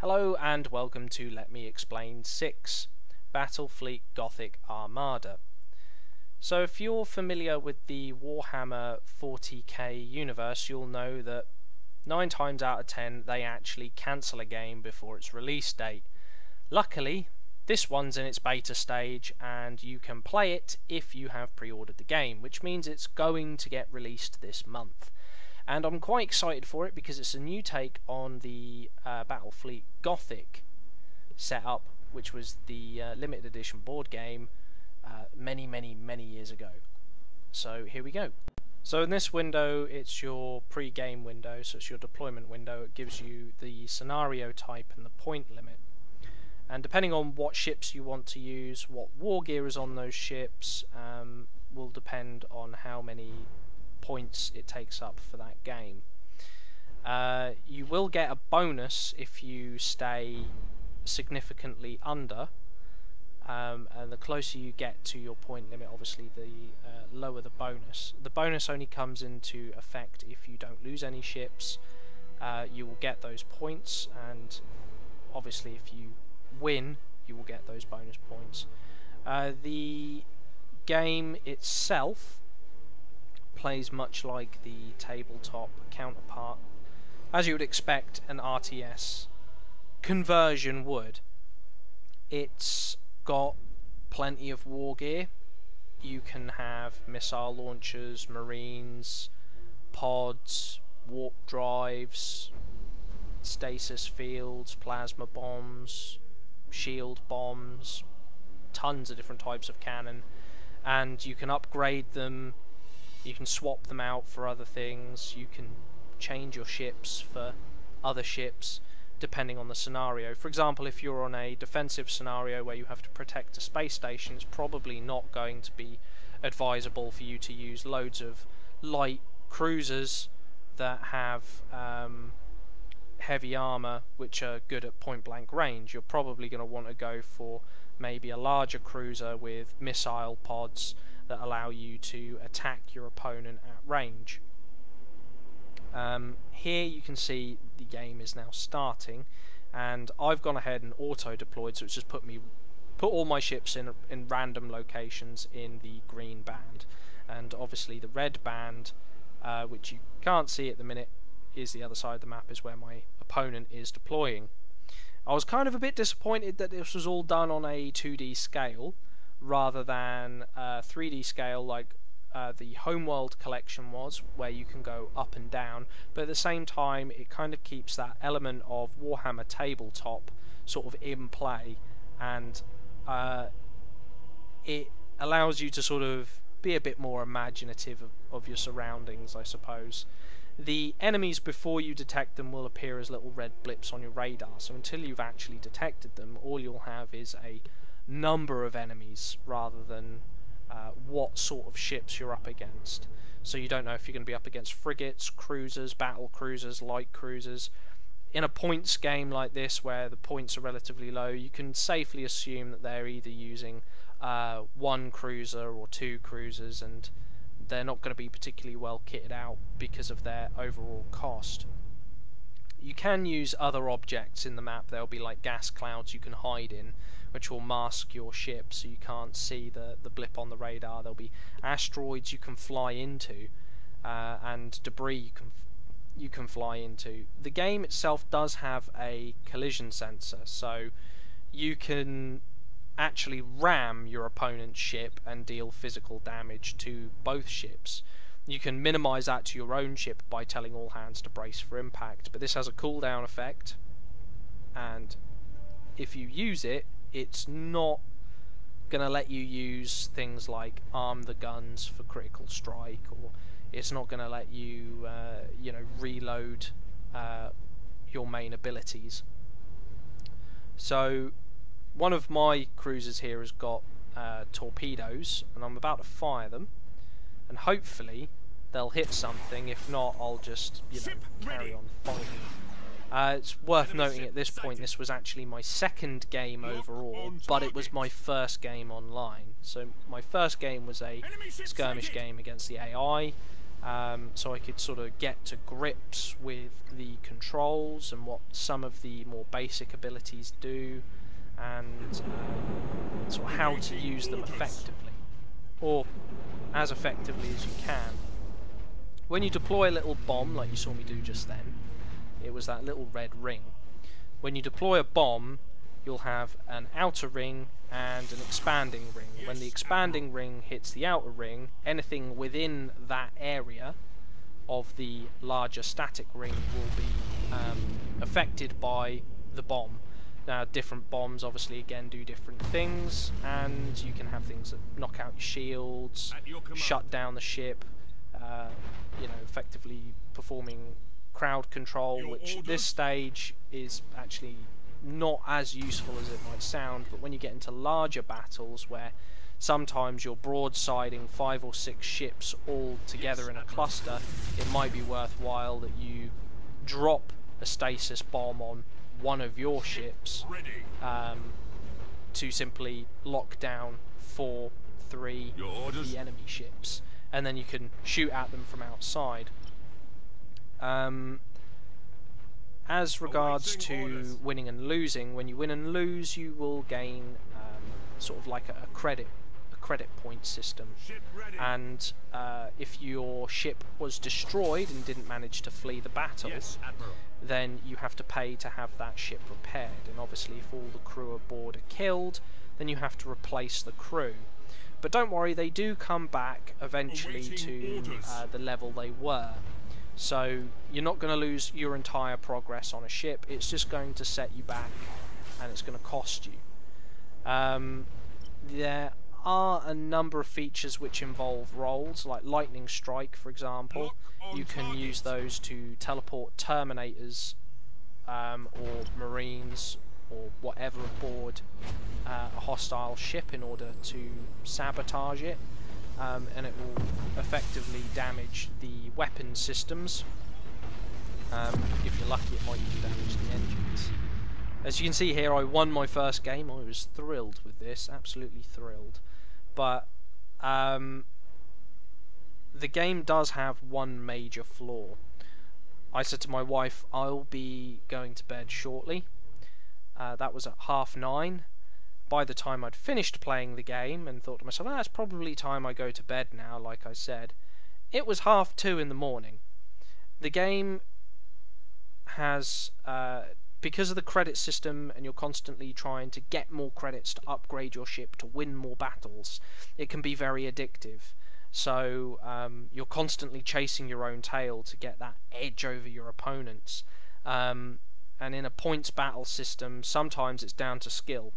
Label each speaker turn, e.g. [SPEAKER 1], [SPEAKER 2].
[SPEAKER 1] Hello and welcome to Let Me Explain 6, Battlefleet Gothic Armada. So if you're familiar with the Warhammer 40k universe, you'll know that 9 times out of 10 they actually cancel a game before its release date. Luckily, this one's in its beta stage and you can play it if you have pre-ordered the game, which means it's going to get released this month. And I'm quite excited for it because it's a new take on the Battlefleet Gothic setup, which was the limited edition board game many years ago. So here we go. So in this window, it's your pre-game window, so it's your deployment window. It gives you the scenario type and the point limit. And depending on what ships you want to use, what war gear is on those ships, will depend on how many points it takes up for that game. You will get a bonus if you stay significantly under, and the closer you get to your point limit, obviously the lower the bonus. The bonus only comes into effect if you don't lose any ships. You will get those points, and obviously if you win you will get those bonus points. The game itself plays much like the tabletop counterpart, as you would expect an RTS conversion would. It's got plenty of war gear. You can have missile launchers, marines, pods, warp drives, stasis fields, plasma bombs, shield bombs, tons of different types of cannon, and you can upgrade them. You can swap them out for other things. You can change your ships for other ships depending on the scenario. For example, if you're on a defensive scenario where you have to protect a space station, it's probably not going to be advisable for you to use loads of light cruisers that have heavy armor which are good at point blank range. You're probably going to want to go for maybe a larger cruiser with missile pods that allow you to attack your opponent at range. Here you can see the game is now starting, and I've gone ahead and auto deployed, so it's just put all my ships in random locations in the green band, and obviously the red band, which you can't see at the minute, is the other side of the map, is where my opponent is deploying. I was kind of a bit disappointed that this was all done on a 2D scale rather than 3D scale like the Homeworld collection was, where you can go up and down, but at the same time it kind of keeps that element of Warhammer tabletop sort of in play, and it allows you to sort of be a bit more imaginative of your surroundings, I suppose. The enemies, before you detect them, will appear as little red blips on your radar, so until you've actually detected them, all you'll have is a number of enemies rather than what sort of ships you're up against. So you don't know if you're going to be up against frigates, cruisers, battle cruisers, light cruisers. In a points game like this, where the points are relatively low, you can safely assume that they're either using 1 cruiser or 2 cruisers, and they're not going to be particularly well kitted out because of their overall cost. You can use other objects in the map. There'll be like gas clouds you can hide in, which will mask your ship so you can't see the blip on the radar. There'll be asteroids you can fly into, and debris you can fly into. The game itself does have a collision sensor, so you can actually ram your opponent's ship and deal physical damage to both ships. You can minimise that to your own ship by telling all hands to brace for impact, but this has a cooldown effect, and if you use it, it's not going to let you use things like arm the guns for critical strike, or it's not going to let you reload your main abilities. So one of my cruisers here has got torpedoes, and I'm about to fire them, and hopefully they'll hit something. If not, I'll just carry on fighting. It's worth noting at this point this was actually my second game overall, but it was my first game online. So my first game was a skirmish game against the AI, so I could sort of get to grips with the controls and what some of the more basic abilities do, and sort of how to use them effectively, or as effectively as you can. When you deploy a little bomb, like you saw me do just then, it was that little red ring. When you deploy a bomb, you'll have an outer ring and an expanding ring. When the expanding ring hits the outer ring, anything within that area of the larger static ring will be affected by the bomb. Now, different bombs obviously again do different things, and you can have things that knock out your shields, shut down the ship, you know, effectively performing crowd control, which at this stage is actually not as useful as it might sound. But when you get into larger battles where sometimes you're broadsiding 5 or 6 ships all together in a cluster, it might be worthwhile that you drop a stasis bomb on one of your ships to simply lock down 4-3 the enemy ships, and then you can shoot at them from outside. As regards to winning and losing, when you win and lose, you will gain sort of like a credit point system, and if your ship was destroyed and didn't manage to flee the battle, then you have to pay to have that ship repaired. And obviously, if all the crew aboard are killed, then you have to replace the crew. But don't worry, they do come back eventually to the level they were. So you're not going to lose your entire progress on a ship. It's just going to set you back, and it's going to cost you. There are a number of features which involve rolls, like lightning strike, for example. You can use those to teleport terminators or marines or whatever aboard a hostile ship in order to sabotage it. And it will effectively damage the weapon systems. If you're lucky, it might even damage the engines. As you can see here, I won my first game. I was thrilled with this, absolutely thrilled. But the game does have one major flaw. I said to my wife, I'll be going to bed shortly. That was at 9:30. By the time I'd finished playing the game and thought to myself, it's probably time I go to bed now, like I said, it was 2:30 in the morning. The game has, because of the credit system, and you're constantly trying to get more credits to upgrade your ship to win more battles, it can be very addictive. So you're constantly chasing your own tail to get that edge over your opponents. And in a points battle system, sometimes it's down to skill.